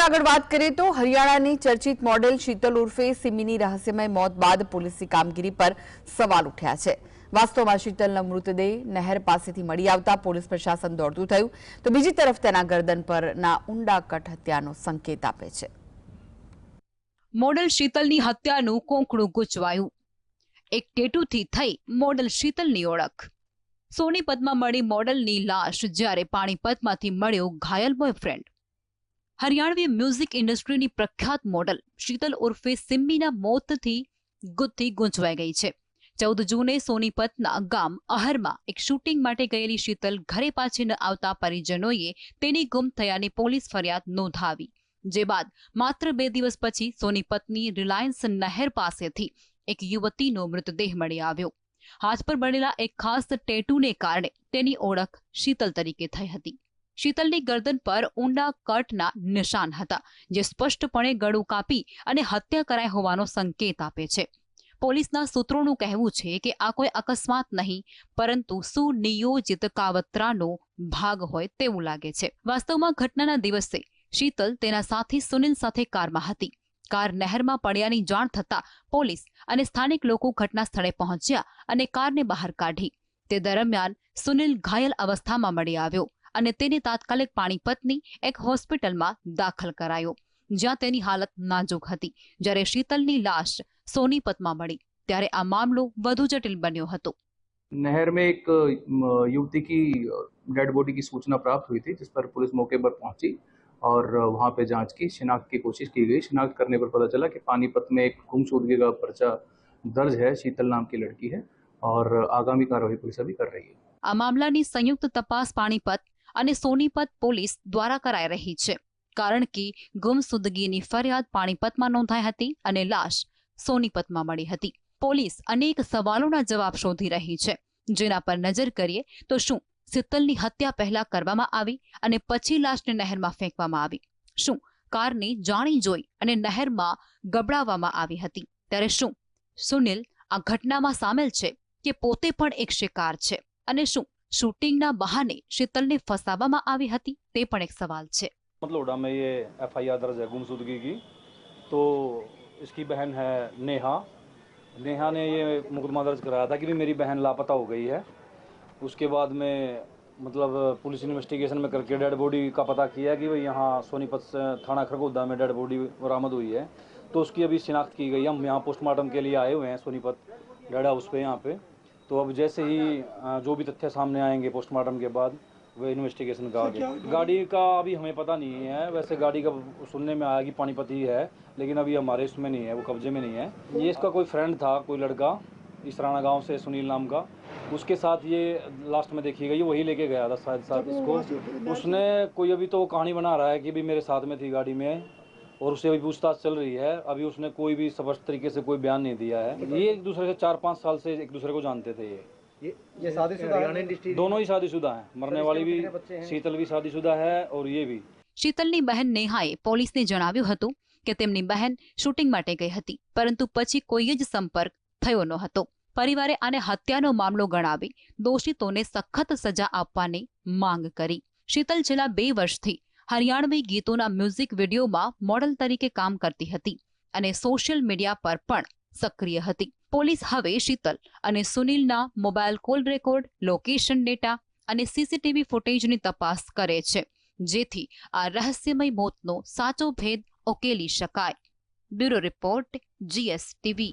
આગળ વાત કરીએ તો હરિયાણાની ચર્ચિત મોડેલ શીતલ ઉર્ફે સિમીની રહસ્યમય મોત બાદ પોલીસની કામગીરી પર સવાલ ઉઠ્યા છે। વાસ્તવમાં શીતલનો મૃતદેહ નહેર પાસેથી મળી આવતા પોલીસ પ્રશાસન દોડતું થયું તો બીજી તરફ તેના ગરદન પરના ઊંડા કટ હત્યાનો સંકેત આપે છે। મોડલ શીતલની હત્યાનું કોંકણું ગૂંચવાયું। એક ટેટુથી થઈ મોડલ શીતલની ઓળખ। સોનીપતમાં મળી મોડલની લાશ, જ્યારે પાણીપતમાંથી મળ્યો ઘાયલ બોયફ્રેન્ડ। હરિયાણવી મ્યુઝિક ઇન્ડસ્ટ્રીની પ્રખ્યાત મોડલ શીતલ ઉર્ફે સિમ્મીના મોતથી ગુથ્થી ગૂંચવાઈ ગઈ છે। 14 જૂને સોનીપતના ગામ અહરમાં એક શૂટિંગ માટે ગયેલી શીતલ ઘરે પાછી ન આવતા પરિજનોએ તેની ગુમ થયાની પોલીસ ફરિયાદ નોંધાવી, જે બાદ માત્ર 2 દિવસ પછી સોનીપતની રિલાયન્સ નહેર પાસેથી એક યુવતીનો મૃતદેહ મળી આવ્યો। હાથ પર બનેલા એક ખાસ ટેટુને કારણે તેની ઓળખ શીતલ તરીકે થઈ હતી। શીતલની ગરદન પર ઊંડા કટના નિશાન હતા, જે સ્પષ્ટપણે ગળું કાપી અને હત્યા કરાઈ હોવાનો સંકેત આપે છે। પોલીસના સૂત્રોનું કહેવું છે કે આ કોઈ અકસ્માત નહીં, પરંતુ સુનિયોજિત કાવતરાનો ભાગ હોય તેવું લાગે છે। વાસ્તવમાં ઘટનાના દિવસે શીતલ તેના સાથી સુનિલ સાથે કારમાં હતી। કાર નહેરમાં પડ્યાની જાણ થતાં પોલીસ અને સ્થાનિક લોકો ઘટના સ્થળે પહોંચ્યા અને કારને બહાર કાઢી। તે દરમિયાન સુનિલ ઘાયલ અવસ્થામાં મળી આવ્યો અને તેને તાત્કાલિક પાણીપતની એક હોસ્પિટલમાં દાખલ કરાયો, જ્યાં તેની હાલત નાજુક હતી। જ્યારે શીતલની લાશ સોનીપતમાં મળી ત્યારે આ મામલો વધુ જટિલ બન્યો હતો। नहर में एक युवती की डेड बॉडी की सूचना प्राप्त हुई थी, जिस पर पुलिस मौके पर पहुंची और वहां पे जांच की, शिनाख्त की कोशिश की गई। शिनाख्त करने पर पता चला कि पानीपत में एक गुमशुदगी का पर्चा दर्ज है, शीतल नाम की लड़की है और आगामी कार्रवाई पुलिस अभी कर रही है। આ મામલાની સંયુક્ત તપાસ પાણીપત અને સોનીપત પોલીસ દ્વારા કરાઈ રહી છે, કારણ કે ગુમસુદગીની ફરિયાદ પાણીપતમાં નોંધાઈ હતી અને લાશ સોનીપતમાં મળી હતી। પોલીસ અનેક સવાલોના જવાબ શોધી રહી છે, જેના પર નજર કરીએ તો શું શીતલની હત્યા પહેલા કરવામાં આવી અને પછી લાશને નહેરમાં ફેંકવામાં આવી? શું કારને જાણી જોઈ અને નહેરમાં ગબડાવવામાં આવી હતી? ત્યારે શું સુનિલ આ ઘટનામાં સામેલ છે કે પોતે પણ એક શિકાર છે? અને શું શૂટિંગના બહાને શીતલને ફસાવવામાં આવી હતી? તે પણ એક સવાલ છે। मतलबा में ये एफआईआर दर्ज है गुमशुदगी की। तो इसकी बहन है नेहा। नेहा ने ये मुकदमा दर्ज कराया था कि भी मेरी बहन लापता हो गई है। उसके बाद में मतलब पुलिस इन्वेस्टिगेशन में करके डेड बॉडी का पता किया कि भाई यहाँ सोनीपत थाना खरगोदा में डेड बॉडी बरामद हुई है। तो उसकी अभी शिनाख्त की गई। हम यहाँ पोस्टमार्टम के लिए आए हुए हैं सोनीपत डेड हाउस पे यहाँ पे। तो अब जैसे ही जो भी तथ्य सामने आएंगे पोस्टमार्टम के बाद वह इन्वेस्टिगेशन का आगे। गाड़ी का अभी हमें पता नहीं है। वैसे गाड़ी का सुनने में आया कि पानीपत ही है, लेकिन अभी हमारे इसमें नहीं है, वो कब्जे में नहीं है। ये इसका कोई फ्रेंड था, कोई लड़का इसराना गांव से, सुनील नाम का। उसके साथ ये लास्ट में देखी गई, वही लेके गया था शायद साथ इसको। उसने कोई अभी तो कहानी बना रहा है कि भी मेरे साथ में थी गाड़ी में, और उससे अभी पूछताछ चल रही है। अभी उसने कोई भी स्पष्ट तरीके से कोई बयान नहीं दिया है। ये एक दूसरे से 4-5 साल से एक दूसरे को जानते थे। ये शादीशुदा है? दोनों ही शादीशुदा हैं। मरने वाली भी शीतल भी शादीशुदा है और ये भी। શીતલની બહેન નેહાએ પોલીસને જણાવ્યું હતું કે તેમની બહેન શૂટિંગ માટે ગઈ હતી, પરંતુ પછી કોઈ જ સંપર્ક થયો ન હતો। પરિવારે આને હત્યાનો મામલો ગણાવી દોષિતોને સખત સજા આપવાની માંગ કરી। શીતલ છેલ્લા 2 વર્ષથી હરિયાણવી ગીતોના મ્યુઝિક વિડીયોમાં મોડલ તરીકે કામ કરતી હતી અને સોશિયલ મીડિયા પર પણ સક્રિય હતી। પોલીસ હવે શીતલ અને સુનિલના mobile call record, location data અને સીસીટીવી ફૂટેજની તપાસ કરે છે, જેથી આ રહસ્યમય મોતનો સાચો ભેદ ઉકેલી શકાય। Bureau report, GS TV।